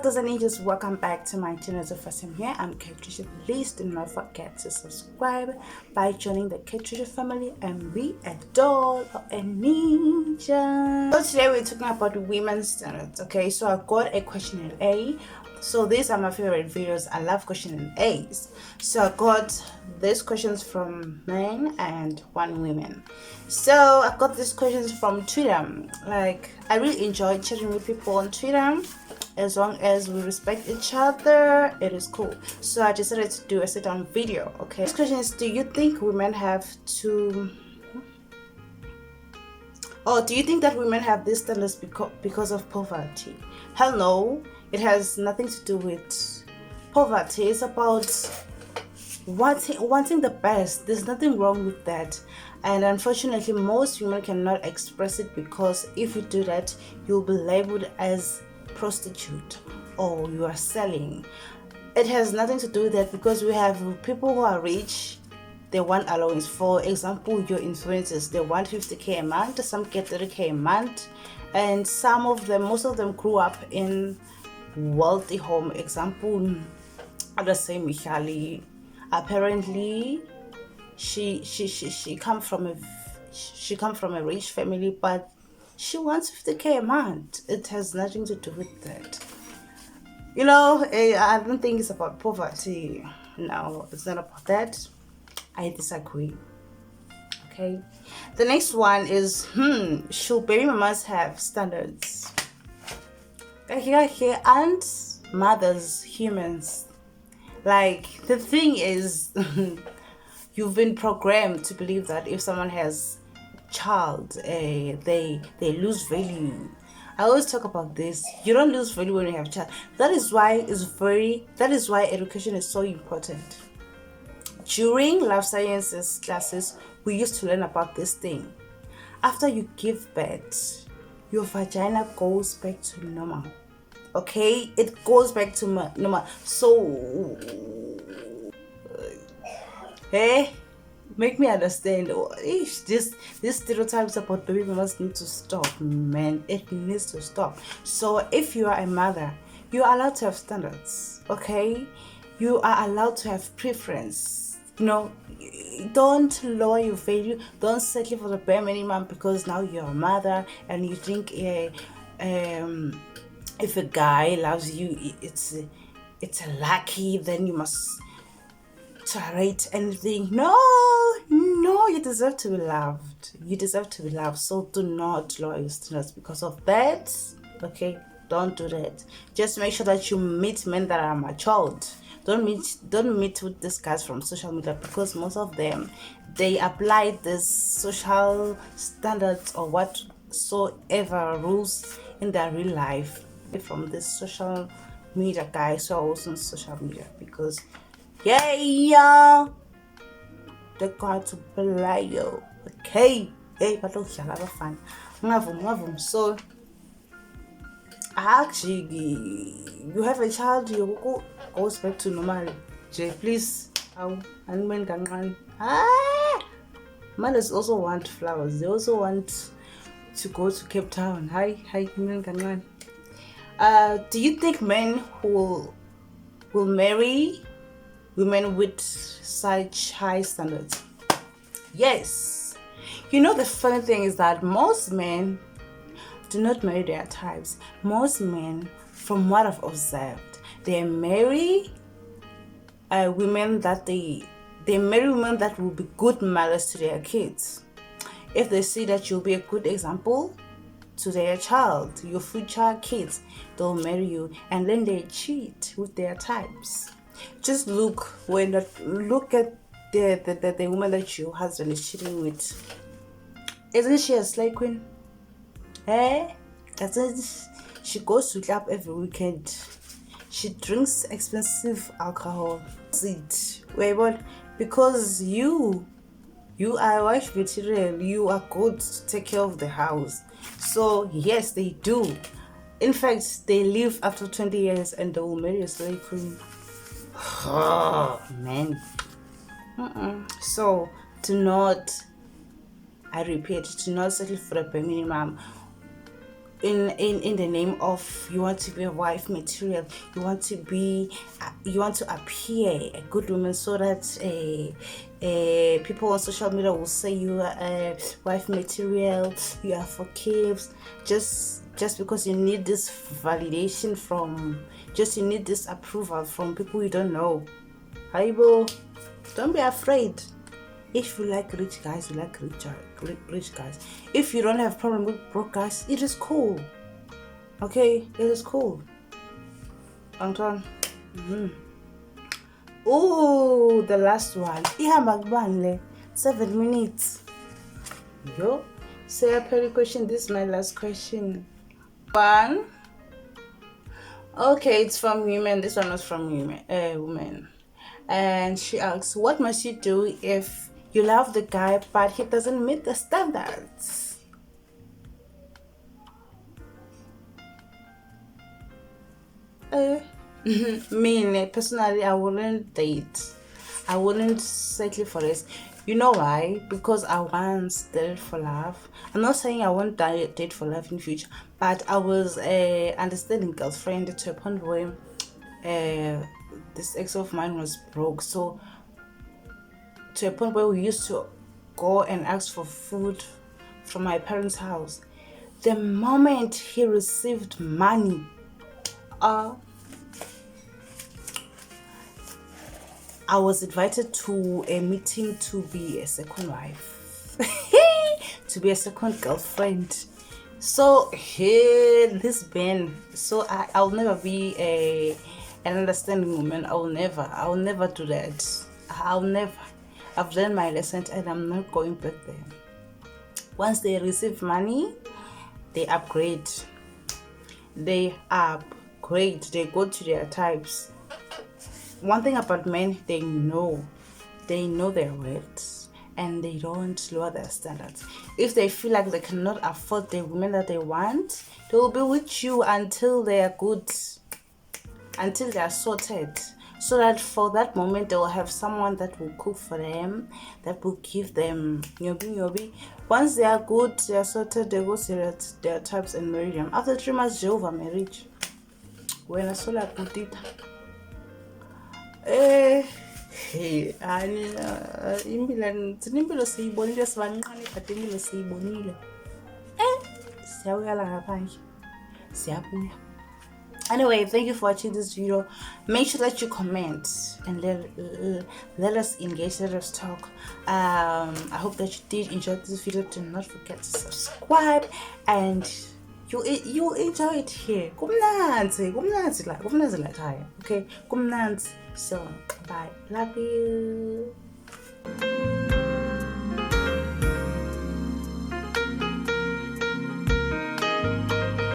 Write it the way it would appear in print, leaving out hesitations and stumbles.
dollz and ninjas, welcome back to my channel. As the first time here, I'm Katricia. Please do not forget to subscribe by joining the Katricia family and be a doll or a ninja. So today we're talking about women's standards. Okay, so I got a question and A. So these are my favorite videos. I love question and A's. So I got these questions from men and one women. So I got these questions from Twitter. Like, I really enjoy chatting with people on Twitter. As long as we respect each other, it is cool. So I decided to do a sit-down video. Okay, this question is, do you think women have to do you think that women have these standards because of poverty? Hell no. It has nothing to do with poverty. It's about wanting the best. There's nothing wrong with that. And unfortunately, most women cannot express it, because if you do that, you'll be labeled as prostitute or you are selling. It has nothing to do with that, because we have people who are rich. They want allowance. For example, your influencers, they want 50k a month, some get 30k a month, and most of them grew up in wealthy home. Example, let's say Michali. Apparently, she come from a rich family, but she wants 50k a month. It has nothing to do with that. You know, I don't think it's about poverty. No, it's not about that. I disagree. Okay. The next one is, should baby mamas have standards? Aren't mothers humans? Like, the thing is, you've been programmed to believe that if someone has child, they lose value. I always talk about this. You don't lose value when you have a child. That is why education is so important. During life sciences classes, we used to learn about this thing. After you give birth, your vagina goes back to normal. Okay, it goes back to normal. So, make me understand. These stereotypes about baby mamas need to stop, man. It needs to stop. So if you are a mother, you are allowed to have standards. Okay, you are allowed to have preference. You know, don't lower your value. Don't settle for the bare minimum because now you're a mother and you think if a guy loves you, it's a lucky, then you must tolerate anything. No, you deserve to be loved. You deserve to be loved. So do not lower your standards because of that. Okay, don't do that. Just make sure that you meet men that are matured. Don't meet with these guys from social media, because most of them, they apply this social standards or whatsoever rules in their real life from this social media guys who are also on social media, because they got to play you. Okay, but so actually, you have a child, you goes back to normal. Jay, please. Mothers also want flowers. They also want to go to Cape Town. Hi. Do you think men who will marry women with such high standards? Yes. You know, the funny thing is that most men do not marry their types. Most men, from what I've observed, they marry women that will be good mothers to their kids. If they see that you'll be a good example to their child, your future kids, they'll marry you, and then they cheat with their types. Just look at the woman that your husband is cheating with. Isn't she a slave queen? She goes to club every weekend. She drinks expensive alcohol. Because you are wife material. You are good to take care of the house. So yes, they do. In fact, they live after 20 years and they will marry a slave queen. Oh, man. So I repeat, do not settle for a bare minimum. in the name of you want to be a wife material, you want to appear a good woman, so that people on social media will say you are a wife material, you are for kids, just because you need this validation from, you need this approval from people you don't know. Haibo, don't be afraid. If you like rich guys, you like rich guys. If you don't have problem with broke guys, it is cool. Okay, it is cool. Anton. Oh, the last one. 7 minutes. Yo. Say a petty question. This is my last question. One. Okay, it's from women. This one was from women. And she asks, what must you do if you love the guy but he doesn't meet the standards? Me personally, I wouldn't date. I wouldn't settle for this. You know why? Because I once dated for love. I'm not saying I won't date for love in future, but I was understanding girlfriend to a point where this ex of mine was broke, so to a point where we used to go and ask for food from my parents' house. The moment he received money, I was invited to a meeting to be a second wife, to be a second girlfriend. So this man, so I'll never be an understanding woman. I'll never do that. I'll never. I've learned my lesson and I'm not going back there. Once they receive money, they upgrade. They go to their types. One thing about men, they know their worth and they don't lower their standards. If they feel like they cannot afford the women that they want, they will be with you until they are good, until they are sorted, so that for that moment they will have someone that will cook for them, that will give them nyobi. Once they are good, they are sorted, they go to their types and marry them. After 3 months, Jehovah marriage. When I saw that putita. Impilo siyibonile sibancane but impilo siyibonile. Siyawuyala ngaphandle. Siyabuya. Anyway, thank you for watching this video. Make sure that you comment and let us engage, let us talk. I hope that you did enjoy this video. Do not forget to subscribe and you enjoy it here. Kumnanzi la khaya. Okay, kumnanzi. So bye, love you.